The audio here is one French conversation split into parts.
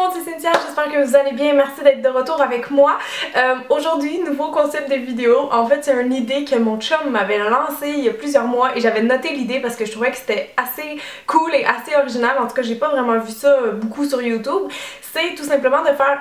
monde, c'est Cynthia, j'espère que vous allez bien, merci d'être de retour avec moi. Aujourd'hui, nouveau concept de vidéo. En fait, c'est une idée que mon chum m'avait lancée il y a plusieurs mois et j'avais noté l'idée parce que je trouvais que c'était assez cool et assez original. En tout cas, j'ai pas vraiment vu ça beaucoup sur YouTube. C'est tout simplement de faire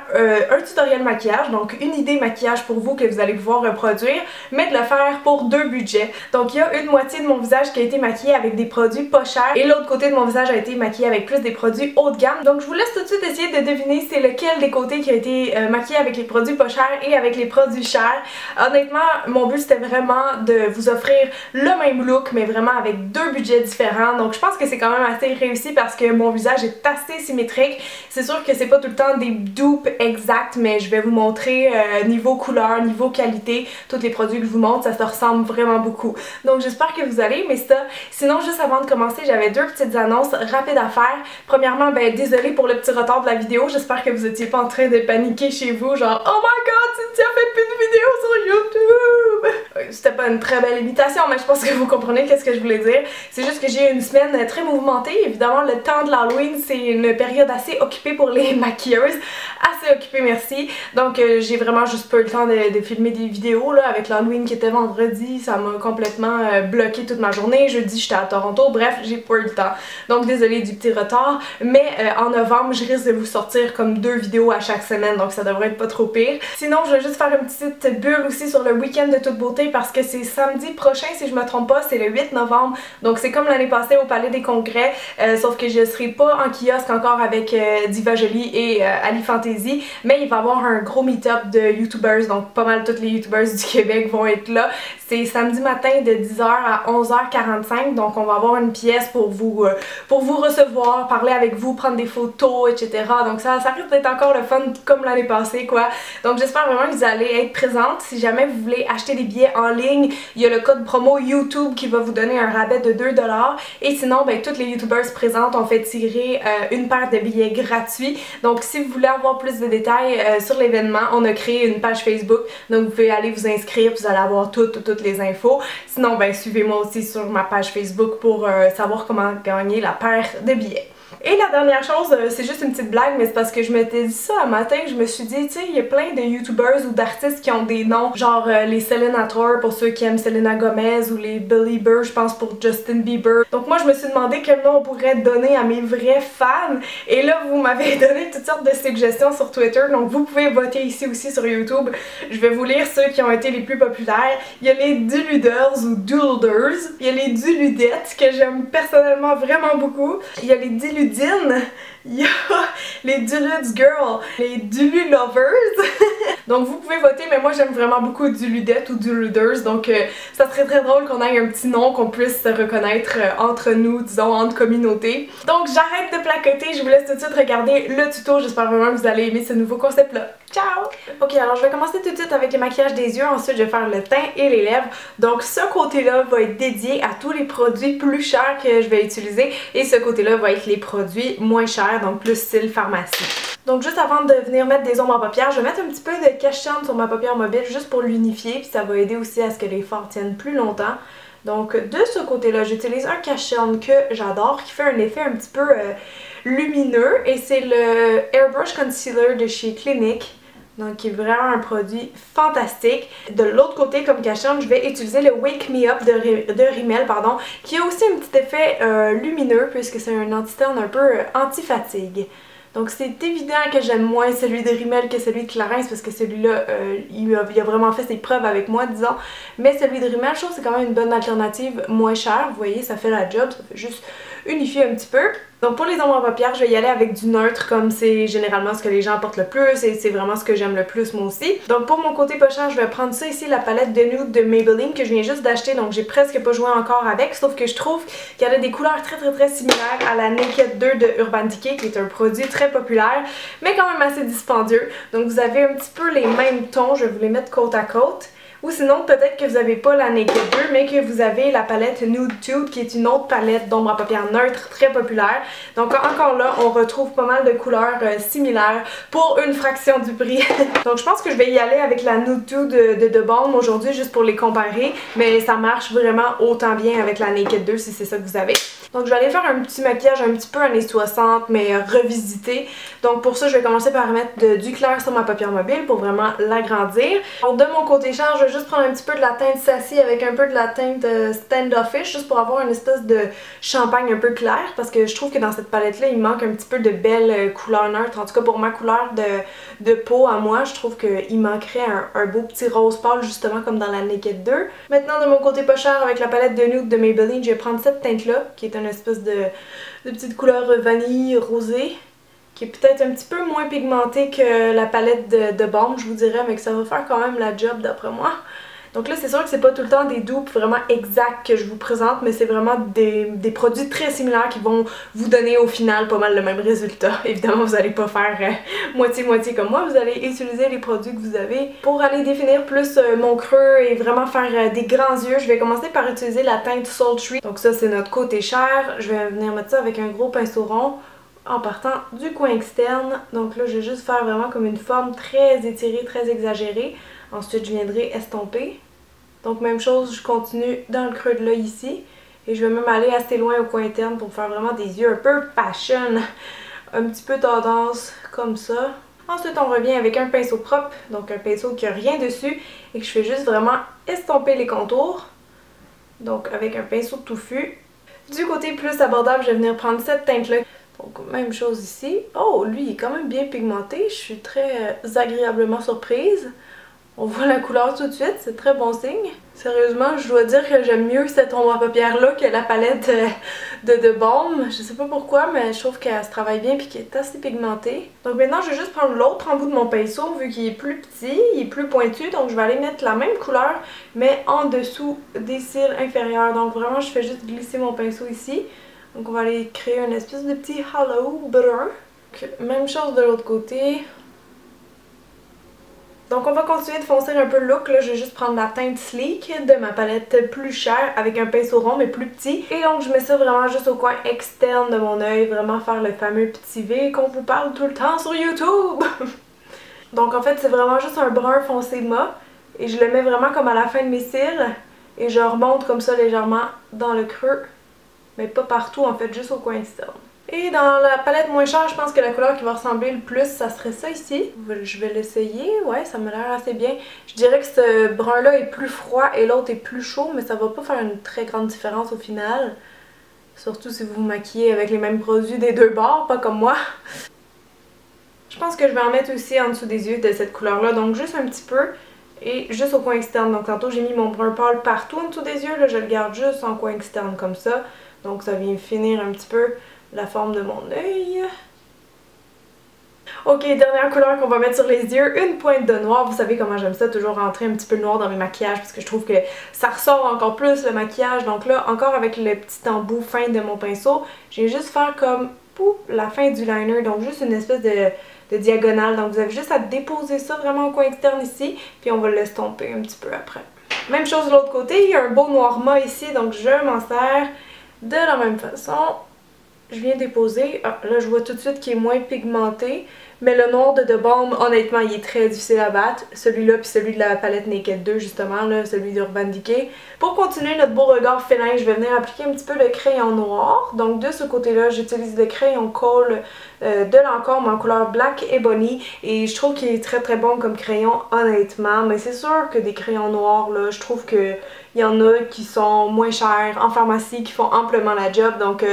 un tutoriel maquillage, donc une idée maquillage pour vous que vous allez pouvoir reproduire, mais de le faire pour deux budgets. Donc il y a une moitié de mon visage qui a été maquillée avec des produits pas chers et l'autre côté de mon visage a été maquillé avec plus des produits haut de gamme. Donc je vous laisse tout de suite essayer de deviner c'est lequel des côtés qui a été maquillé avec les produits pas chers et avec les produits chers. Honnêtement, mon but c'était vraiment de vous offrir le même look mais vraiment avec deux budgets différents. Donc je pense que c'est quand même assez réussi parce que mon visage est assez symétrique. C'est sûr que c'est pas tout le temps des dupes exactes, mais je vais vous montrer niveau couleur, niveau qualité, tous les produits que je vous montre, ça se ressemble vraiment beaucoup. Donc j'espère que vous allez aimer ça. Sinon, juste avant de commencer, j'avais deux petites annonces rapides à faire. Premièrement, désolée pour le petit retard de la vidéo, j'espère que vous étiez pas en train de paniquer chez vous, genre oh my god, Cynthia fait plus de vidéos sur YouTube! C'était pas une très belle imitation, mais je pense que vous comprenez qu'est-ce que je voulais dire. C'est juste que j'ai eu une semaine très mouvementée. Évidemment, le temps de l'Halloween, c'est une période assez occupée pour les maquilleuses. Assez occupée, merci. Donc j'ai vraiment juste pas eu le temps de filmer des vidéos là, avec l'Halloween qui était vendredi. Ça m'a complètement bloqué toute ma journée. Jeudi, j'étais à Toronto. Bref, j'ai pas eu le temps. Donc désolée du petit retard. Mais en novembre, je risque de vous sortir comme deux vidéos à chaque semaine. Donc ça devrait être pas trop pire. Sinon, je vais juste faire une petite bulle aussi sur le week-end de toute beauté parce que c'est samedi prochain, si je me trompe pas. C'est le 8 novembre. Donc c'est comme l'année passée au Palais des Congrès. Sauf que je serai pas en kiosque encore avec Diva Jolie et Ali Fantasy, mais il va y avoir un gros meet-up de youtubers, donc pas mal tous les youtubers du Québec vont être là. C'est samedi matin de 10h à 11h45, donc on va avoir une pièce pour vous recevoir, parler avec vous, prendre des photos, etc. Donc ça risque d'être encore le fun comme l'année passée quoi. Donc j'espère vraiment que vous allez être présentes. Si jamais vous voulez acheter des billets en ligne, il y a le code promo YouTube qui va vous donner un rabais de 2$. Et sinon, toutes les youtubers présentes ont fait tirer une paire de billets gratuits. Donc si vous voulez avoir plus de détails sur l'événement, on a créé une page Facebook, donc vous pouvez aller vous inscrire, vous allez avoir toutes les infos. Sinon, suivez-moi aussi sur ma page Facebook pour savoir comment gagner la paire de billets. Et la dernière chose, c'est juste une petite blague, mais c'est parce que je m'étais dit ça un matin, je me suis dit, tu sais, il y a plein de youtubers ou d'artistes qui ont des noms, genre les Selena Tour pour ceux qui aiment Selena Gomez ou les Billie Burr, je pense pour Justin Bieber. Donc moi je me suis demandé quel nom on pourrait donner à mes vrais fans, et là vous m'avez donné toutes sortes de suggestions sur Twitter, donc vous pouvez voter ici aussi sur YouTube. Je vais vous lire ceux qui ont été les plus populaires. Il y a les Duluders ou Dulders, il y a les Duludettes que j'aime personnellement vraiment beaucoup, il y a les Diludines, il y a les Duludes Girl, les Dulu Lovers. Donc vous pouvez voter, mais moi j'aime vraiment beaucoup Duludette ou Duluders, donc ça serait très drôle qu'on ait un petit nom qu'on puisse se reconnaître entre nous, disons entre communautés. Donc j'arrête de placoter, je vous laisse tout de suite regarder le tuto, j'espère vraiment que vous allez aimer ce nouveau concept là. Ciao! Ok, alors je vais commencer tout de suite avec le maquillage des yeux, ensuite je vais faire le teint et les lèvres. Donc ce côté-là va être dédié à tous les produits plus chers que je vais utiliser et ce côté-là va être les produits moins chers, donc plus style pharmacie. Donc juste avant de venir mettre des ombres en paupières, je vais mettre un petit peu de cache-cerne sur ma paupière mobile juste pour l'unifier, puis ça va aider aussi à ce que les fards tiennent plus longtemps. Donc de ce côté-là, j'utilise un cache-cerne que j'adore, qui fait un effet un petit peu lumineux, et c'est le Airbrush Concealer de chez Clinique. Donc qui est vraiment un produit fantastique. De l'autre côté, comme cache-cerne, je vais utiliser le Wake Me Up de Rimmel, pardon, qui a aussi un petit effet lumineux puisque c'est un anti-terne un peu anti-fatigue. Donc c'est évident que j'aime moins celui de Rimmel que celui de Clarins parce que celui-là, il a vraiment fait ses preuves avec moi, disons. Mais celui de Rimmel, je trouve que c'est quand même une bonne alternative moins chère. Vous voyez, ça fait la job, ça fait juste unifier un petit peu. Donc pour les ombres en paupières, je vais y aller avec du neutre comme c'est généralement ce que les gens portent le plus et c'est vraiment ce que j'aime le plus moi aussi. Donc pour mon côté pas cher, je vais prendre ça ici, la palette de nude de Maybelline que je viens juste d'acheter, donc j'ai presque pas joué encore avec, sauf que je trouve qu'elle a des couleurs très similaires à la Naked 2 de Urban Decay qui est un produit très populaire mais quand même assez dispendieux. Donc vous avez un petit peu les mêmes tons, je vais vous les mettre côte à côte. Ou sinon, peut-être que vous n'avez pas la Naked 2, mais que vous avez la palette Nude Tude, qui est une autre palette d'ombre à paupières neutre très populaire. Donc encore là, on retrouve pas mal de couleurs similaires pour une fraction du prix. Donc je pense que je vais y aller avec la Nude Tude de The Balm aujourd'hui, juste pour les comparer. Mais ça marche vraiment autant bien avec la Naked 2 si c'est ça que vous avez. Donc je vais aller faire un petit maquillage un petit peu années 60 mais revisité. Donc pour ça je vais commencer par mettre du clair sur ma paupière mobile pour vraiment l'agrandir. Donc de mon côté charge, je vais juste prendre un petit peu de la teinte Sassy avec un peu de la teinte Standoffish juste pour avoir une espèce de champagne un peu clair parce que je trouve que dans cette palette là il manque un petit peu de belles couleurs neutres. En tout cas pour ma couleur de peau à moi, je trouve qu'il manquerait un beau petit rose pâle justement comme dans la Naked 2. Maintenant de mon côté pas cher avec la palette de nude de Maybelline, je vais prendre cette teinte là qui est une espèce de petite couleur vanille rosée qui est peut-être un petit peu moins pigmentée que la palette de baume je vous dirais, mais que ça va faire quand même la job d'après moi. Donc là c'est sûr que c'est pas tout le temps des dupes vraiment exacts que je vous présente, mais c'est vraiment des produits très similaires qui vont vous donner au final pas mal le même résultat. Évidemment vous allez pas faire moitié-moitié comme moi, vous allez utiliser les produits que vous avez. Pour aller définir plus mon creux et vraiment faire des grands yeux, je vais commencer par utiliser la teinte Sultry. Donc ça c'est notre côté chair, je vais venir mettre ça avec un gros pinceau rond en partant du coin externe. Donc là je vais juste faire vraiment comme une forme très étirée, très exagérée. Ensuite je viendrai estomper. Donc même chose, je continue dans le creux de l'œil ici. Et je vais même aller assez loin au coin interne pour faire vraiment des yeux un peu fashion. Un petit peu tendance comme ça. Ensuite on revient avec un pinceau propre, donc un pinceau qui n'a rien dessus. Et que je fais juste vraiment estomper les contours. Donc avec un pinceau touffu. Du côté plus abordable, je vais venir prendre cette teinte-là. Donc même chose ici. Oh, lui il est quand même bien pigmenté. Je suis très agréablement surprise. On voit la couleur tout de suite, c'est très bon signe. Sérieusement, je dois dire que j'aime mieux cette ombre à paupières là que la palette de baume. Je sais pas pourquoi, mais je trouve qu'elle se travaille bien et qu'elle est assez pigmentée. Donc maintenant, je vais juste prendre l'autre embout de mon pinceau, vu qu'il est plus petit, il est plus pointu. Donc je vais aller mettre la même couleur, mais en dessous des cils inférieurs. Donc vraiment, je fais juste glisser mon pinceau ici. Donc on va aller créer une espèce de petit halo brun. Donc, même chose de l'autre côté. Donc on va continuer de foncer un peu le look, là je vais juste prendre la teinte Sleek de ma palette plus chère avec un pinceau rond mais plus petit. Et donc je mets ça vraiment juste au coin externe de mon œil, vraiment faire le fameux petit V qu'on vous parle tout le temps sur YouTube. Donc en fait c'est vraiment juste un brun foncé mat et je le mets vraiment comme à la fin de mes cils et je remonte comme ça légèrement dans le creux, mais pas partout en fait, juste au coin externe. Et dans la palette moins chère, je pense que la couleur qui va ressembler le plus, ça serait ça ici. Je vais l'essayer, ouais, ça m'a l'air assez bien. Je dirais que ce brun-là est plus froid et l'autre est plus chaud, mais ça va pas faire une très grande différence au final. Surtout si vous vous maquillez avec les mêmes produits des deux bords, pas comme moi. Je pense que je vais en mettre aussi en dessous des yeux de cette couleur-là, donc juste un petit peu. Et juste au coin externe, donc tantôt j'ai mis mon brun pâle partout en dessous des yeux, là je le garde juste en coin externe comme ça. Donc ça vient finir un petit peu la forme de mon œil. Ok, dernière couleur qu'on va mettre sur les yeux, une pointe de noir. Vous savez comment j'aime ça, toujours rentrer un petit peu de noir dans mes maquillages parce que je trouve que ça ressort encore plus le maquillage. Donc là, encore avec le petit embout fin de mon pinceau, je vais juste faire comme pouf, la fin du liner, donc juste une espèce de diagonale. Donc vous avez juste à déposer ça vraiment au coin externe ici, puis on va l'estomper un petit peu après. Même chose de l'autre côté, il y a un beau noir mat ici, donc je m'en sers de la même façon. Je viens déposer, ah, là je vois tout de suite qu'il est moins pigmenté, mais le noir de Baume, honnêtement, il est très difficile à battre. Celui-là puis celui de la palette Naked 2 justement, là, celui d'Urban Decay. Pour continuer notre beau regard félin, je vais venir appliquer un petit peu de crayon noir. Donc de ce côté-là, j'utilise le crayon Kohl de Lancôme en couleur Black Ebony. Et je trouve qu'il est très très bon comme crayon, honnêtement. Mais c'est sûr que des crayons noirs, là, je trouve qu'il y en a qui sont moins chers en pharmacie, qui font amplement la job. Donc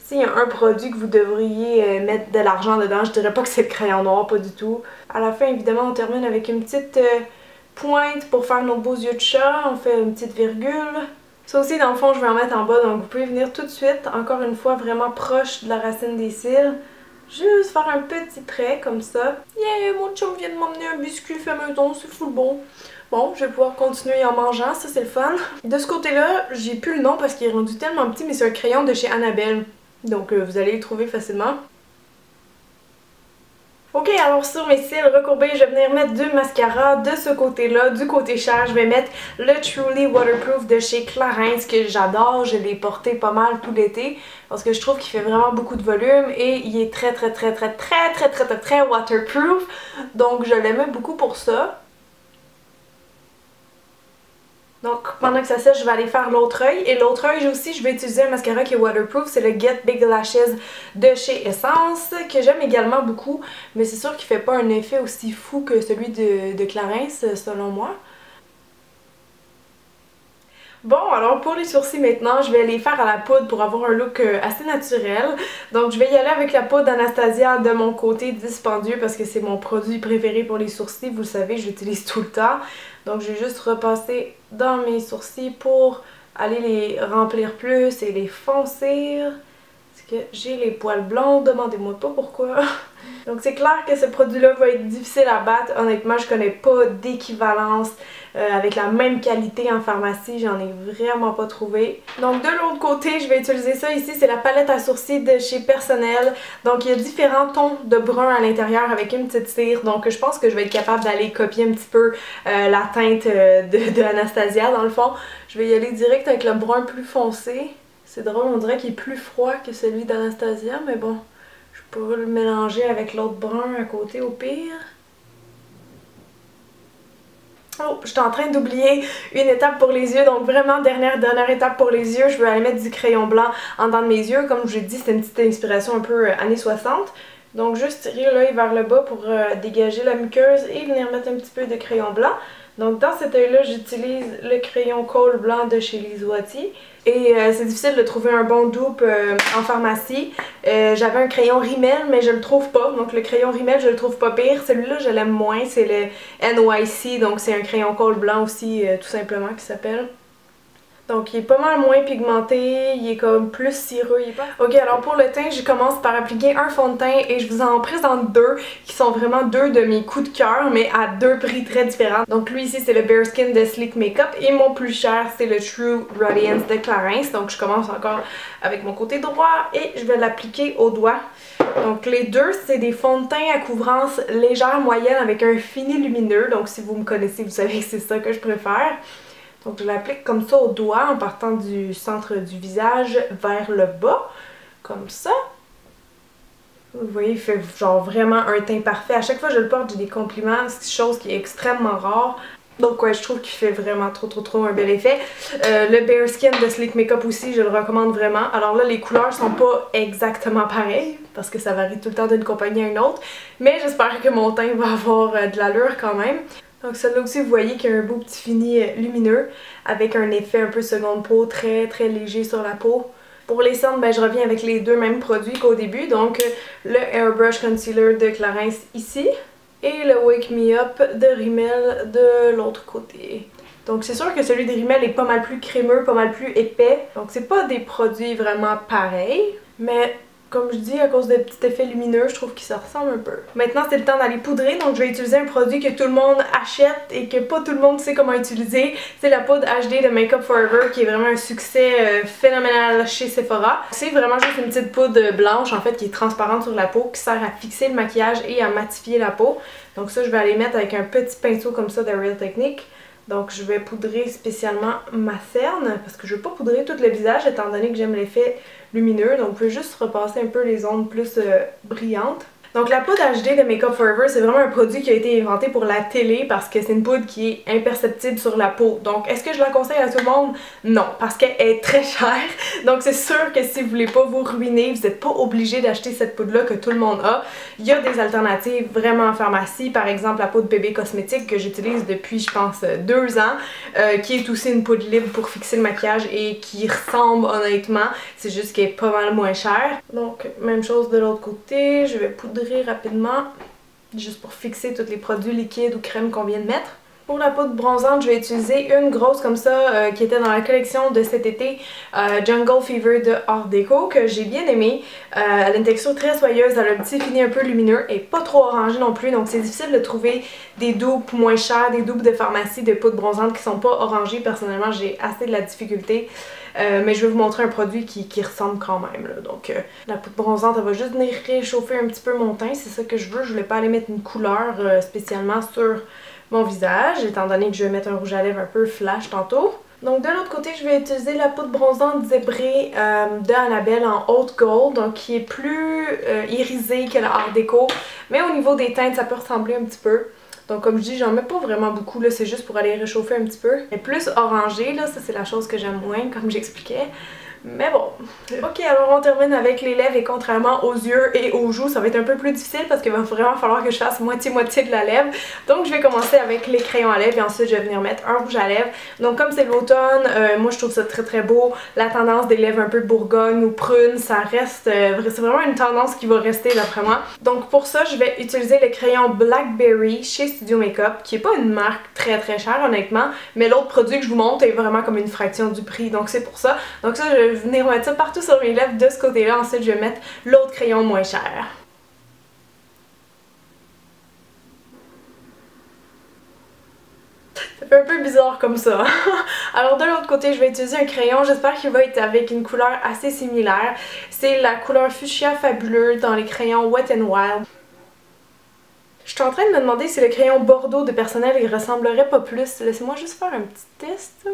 s'il y a un produit que vous devriez mettre de l'argent dedans, je dirais pas que c'est le crayon noir, pas du tout. À la fin, évidemment, on termine avec une petite pointe pour faire nos beaux yeux de chat. On fait une petite virgule. Ça aussi, dans le fond, je vais en mettre en bas, donc vous pouvez venir tout de suite, encore une fois, vraiment proche de la racine des cils. Juste faire un petit trait comme ça. Yeah, mon chum vient de m'emmener un biscuit fait maison, c'est full bon. Bon, je vais pouvoir continuer en mangeant, ça c'est le fun. De ce côté-là, j'ai plus le nom parce qu'il est rendu tellement petit, mais c'est un crayon de chez Annabelle. Donc vous allez le trouver facilement. Ok, alors sur mes cils recourbés, je vais venir mettre du mascara de ce côté-là. Du côté cher, je vais mettre le Truly Waterproof de chez Clarins que j'adore. Je l'ai porté pas mal tout l'été parce que je trouve qu'il fait vraiment beaucoup de volume et il est très waterproof. Donc je l'aimais beaucoup pour ça. Donc pendant que ça sèche, je vais aller faire l'autre œil. Et l'autre œil aussi, je vais utiliser un mascara qui est waterproof. C'est le Get Big Lashes de chez Essence, que j'aime également beaucoup. Mais c'est sûr qu'il fait pas un effet aussi fou que celui de Clarins, selon moi. Bon, alors pour les sourcils maintenant, je vais les faire à la poudre pour avoir un look assez naturel. Donc je vais y aller avec la poudre d'Anastasia de mon côté dispendieux parce que c'est mon produit préféré pour les sourcils. Vous le savez, je l'utilise tout le temps. Donc je vais juste repasser dans mes sourcils pour aller les remplir plus et les foncir. Parce que j'ai les poils blonds, demandez-moi pas pourquoi. Donc c'est clair que ce produit-là va être difficile à battre. Honnêtement, je connais pas d'équivalence avec la même qualité en pharmacie. J'en ai vraiment pas trouvé. Donc de l'autre côté, je vais utiliser ça ici. C'est la palette à sourcils de chez Personnel. Donc il y a différents tons de brun à l'intérieur avec une petite cire. Donc je pense que je vais être capable d'aller copier un petit peu la teinte de Anastasia dans le fond. Je vais y aller direct avec le brun plus foncé. C'est drôle, on dirait qu'il est plus froid que celui d'Anastasia, mais bon, je pourrais le mélanger avec l'autre brun à côté au pire. Oh, je suis en train d'oublier une étape pour les yeux, donc vraiment dernière étape pour les yeux, je vais aller mettre du crayon blanc en dedans de mes yeux. Comme je l'ai dit, c'est une petite inspiration un peu années 60. Donc juste tirer l'œil vers le bas pour dégager la muqueuse et venir mettre un petit peu de crayon blanc. Donc dans cet œil-là, j'utilise le crayon Kohl blanc de chez Lisuati. Et c'est difficile de trouver un bon dupe en pharmacie. J'avais un crayon Rimmel, mais je le trouve pas. Donc le crayon Rimmel, je le trouve pas pire. Celui-là, je l'aime moins. C'est le NYC, donc c'est un crayon Kohl blanc aussi, tout simplement, qui s'appelle. Donc il est pas mal moins pigmenté, il est comme plus cireux. Ok, alors pour le teint, je commence par appliquer un fond de teint et je vous en présente deux qui sont vraiment deux de mes coups de cœur, mais à deux prix très différents. Donc lui ici, c'est le Bare Skin de Sleek Makeup et mon plus cher, c'est le True Radiance de Clarins. Donc je commence encore avec mon côté droit et je vais l'appliquer au doigt. Donc les deux, c'est des fonds de teint à couvrance légère moyenne avec un fini lumineux. Donc si vous me connaissez, vous savez que c'est ça que je préfère. Donc je l'applique comme ça au doigt en partant du centre du visage vers le bas, comme ça. Vous voyez, il fait genre vraiment un teint parfait. À chaque fois que je le porte, j'ai des compliments, c'est une chose qui est extrêmement rare. Donc ouais, je trouve qu'il fait vraiment trop un bel effet. Le Bare Skin de Sleek Makeup aussi, je le recommande vraiment. Alors là, les couleurs sont pas exactement pareilles, parce que ça varie tout le temps d'une compagnie à une autre. Mais j'espère que mon teint va avoir de l'allure quand même. Donc celui-là aussi, vous voyez qu'il y a un beau petit fini lumineux avec un effet un peu seconde peau très léger sur la peau. Pour les cernes, ben, je reviens avec les deux mêmes produits qu'au début. Donc le Airbrush Concealer de Clarins ici et le Wake Me Up de Rimmel de l'autre côté. Donc c'est sûr que celui de Rimmel est pas mal plus crémeux, pas mal plus épais. Donc c'est pas des produits vraiment pareils, mais comme je dis, à cause des petits effets lumineux, je trouve qu'ils se ressemblent un peu. Maintenant, c'est le temps d'aller poudrer, donc je vais utiliser un produit que tout le monde achète et que pas tout le monde sait comment utiliser. C'est la poudre HD de Make Up For Ever, qui est vraiment un succès phénoménal chez Sephora. C'est vraiment juste une petite poudre blanche, en fait, qui est transparente sur la peau, qui sert à fixer le maquillage et à matifier la peau. Donc ça, je vais aller mettre avec un petit pinceau comme ça de Real Technique. Donc je vais poudrer spécialement ma cerne, parce que je ne veux pas poudrer tout le visage étant donné que j'aime l'effet lumineux. Donc je vais juste repasser un peu les zones plus brillantes. Donc la poudre HD de Make Up For Ever, c'est vraiment un produit qui a été inventé pour la télé parce que c'est une poudre qui est imperceptible sur la peau. Donc est-ce que je la conseille à tout le monde? Non, parce qu'elle est très chère. Donc c'est sûr que si vous voulez pas vous ruiner, vous n'êtes pas obligé d'acheter cette poudre-là que tout le monde a. Il y a des alternatives vraiment en pharmacie, par exemple la poudre bébé cosmétique que j'utilise depuis je pense 2 ans, qui est aussi une poudre libre pour fixer le maquillage et qui ressemble honnêtement, c'est juste qu'elle est pas mal moins chère. Donc même chose de l'autre côté, je vais poudrer rapidement, juste pour fixer tous les produits liquides ou crèmes qu'on vient de mettre. Pour la poudre bronzante, je vais utiliser une grosse comme ça qui était dans la collection de cet été, Jungle Fever de Art Deco, que j'ai bien aimé. Elle a une texture très soyeuse, elle a un petit fini un peu lumineux et pas trop orangé non plus, donc c'est difficile de trouver des dupes moins chères, des dupes de pharmacie de poudre bronzante qui sont pas orangées. Personnellement, j'ai assez de la difficulté. Mais je vais vous montrer un produit qui ressemble quand même. Là. Donc la poudre bronzante, elle va juste venir réchauffer un petit peu mon teint, c'est ça que je veux. Je voulais pas aller mettre une couleur spécialement sur mon visage, étant donné que je vais mettre un rouge à lèvres un peu flash tantôt. Donc de l'autre côté, je vais utiliser la poudre bronzante zébrée de Annabelle en haute gold, donc qui est plus irisée que la Art Deco, mais au niveau des teintes, ça peut ressembler un petit peu. Donc comme je dis, j'en mets pas vraiment beaucoup là, c'est juste pour aller réchauffer un petit peu. Et plus orangé là, ça c'est la chose que j'aime moins comme j'expliquais. Mais bon. Ok, alors on termine avec les lèvres et contrairement aux yeux et aux joues, ça va être un peu plus difficile parce qu'il va vraiment falloir que je fasse moitié-moitié de la lèvre. Donc je vais commencer avec les crayons à lèvres et ensuite je vais venir mettre un rouge à lèvres. Donc comme c'est l'automne, moi je trouve ça très beau. La tendance des lèvres un peu bourgogne ou prune, ça reste, c'est vraiment une tendance qui va rester d'après moi. Donc pour ça, je vais utiliser le crayon Blackberry chez Studio Makeup, qui est pas une marque très chère honnêtement, mais l'autre produit que je vous montre est vraiment comme une fraction du prix, donc c'est pour ça. Donc ça, je vais venir mettre ça partout sur mes lèvres de ce côté-là. Ensuite, je vais mettre l'autre crayon moins cher. Ça fait un peu bizarre comme ça. Alors de l'autre côté, je vais utiliser un crayon. J'espère qu'il va être avec une couleur assez similaire. C'est la couleur Fuchsia Fabuleux dans les crayons Wet n Wild. Je suis en train de me demander si le crayon Bordeaux de Personnel il ressemblerait pas plus. Laissez-moi juste faire un petit test.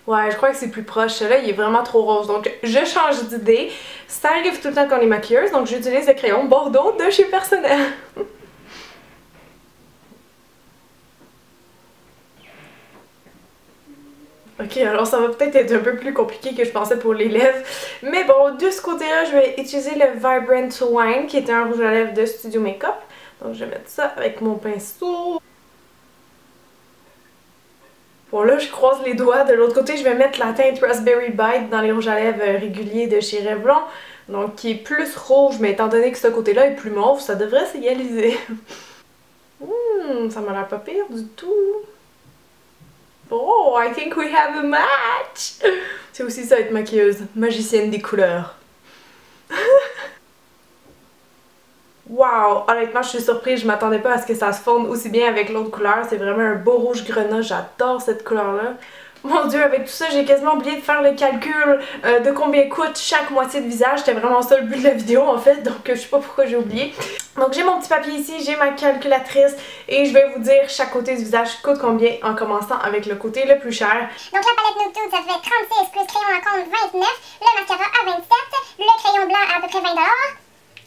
Ouais, je crois que c'est plus proche. Là, il est vraiment trop rose. Donc, je change d'idée. Ça arrive tout le temps quand on est maquilleuse. Donc, j'utilise le crayon Bordeaux de chez Personnel. Ok, alors ça va peut-être être un peu plus compliqué que je pensais pour les lèvres. Mais bon, de ce côté-là, je vais utiliser le Vibrant Wine, qui est un rouge à lèvres de Studio Makeup. Donc, je vais mettre ça avec mon pinceau. Bon là, je croise les doigts. De l'autre côté, je vais mettre la teinte Raspberry Bite dans les rouges à lèvres réguliers de chez Revlon. Donc qui est plus rouge, mais étant donné que ce côté-là est plus mauve, ça devrait s'égaliser. Ça m'a l'air pas pire du tout. Oh, I think we have a match! C'est aussi ça être maquilleuse, magicienne des couleurs. Wow! Honnêtement, je suis surprise, je m'attendais pas à ce que ça se fonde aussi bien avec l'autre couleur. C'est vraiment un beau rouge grenat, j'adore cette couleur-là. Mon dieu, avec tout ça, j'ai quasiment oublié de faire le calcul de combien coûte chaque moitié de visage. C'était vraiment ça le but de la vidéo en fait, donc je sais pas pourquoi j'ai oublié. Donc j'ai mon petit papier ici, j'ai ma calculatrice et je vais vous dire chaque côté du visage coûte combien en commençant avec le côté le plus cher. Donc la palette Nude Tude, ça fait 36 plus crayon à compte 29, le mascara à 27, le crayon blanc à peu près 20$.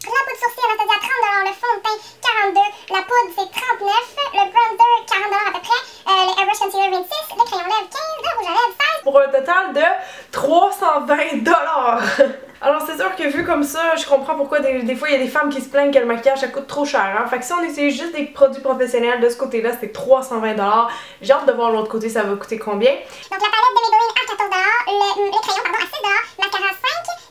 La poudre sourcil Anastasia à 30$, le fond de teint 42$, la poudre c'est 39$, le bronzer 40$ à peu près, les airbrush concealer 26$, le crayon lèvres 15$, le rouge à lèvres 16$. Pour un total de 320$. Alors c'est sûr que vu comme ça, je comprends pourquoi des fois il y a des femmes qui se plaignent que le maquillage ça coûte trop cher. Hein? Fait que si on utilise juste des produits professionnels de ce côté-là, c'est 320$. J'ai hâte de voir l'autre côté, ça va coûter combien. Donc la palette de Maybelline à 14$, les crayons pardon, à 6$, mascara 5$,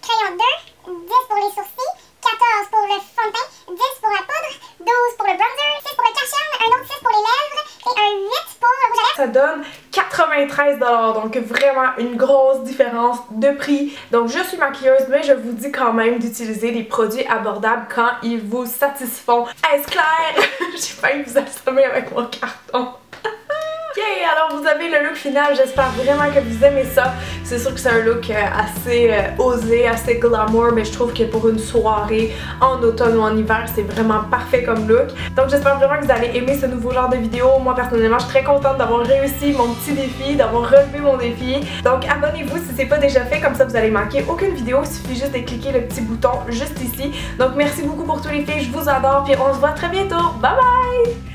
crayon 2$, 10$ pour les sourcils, 14 pour le fond de teint, 10 pour la poudre, 12 pour le bronzer, 6 pour le cash un autre 6 pour les lèvres et un 8 pour le rouge à lèvres. Ça donne 93$, donc vraiment une grosse différence de prix. Donc je suis maquilleuse, mais je vous dis quand même d'utiliser des produits abordables quand ils vous satisfont. Est-ce clair? J'ai failli vous assommer avec mon carton. Yay! Alors vous avez le look final, j'espère vraiment que vous aimez ça. C'est sûr que c'est un look assez osé, assez glamour, mais je trouve que pour une soirée en automne ou en hiver, c'est vraiment parfait comme look. Donc j'espère vraiment que vous allez aimer ce nouveau genre de vidéo. Moi personnellement, je suis très contente d'avoir réussi mon petit défi, d'avoir relevé mon défi. Donc abonnez-vous si c'est pas déjà fait, comme ça vous allez manquer aucune vidéo. Il suffit juste de cliquer le petit bouton juste ici. Donc merci beaucoup pour tous les filles, je vous adore, puis on se voit très bientôt. Bye bye!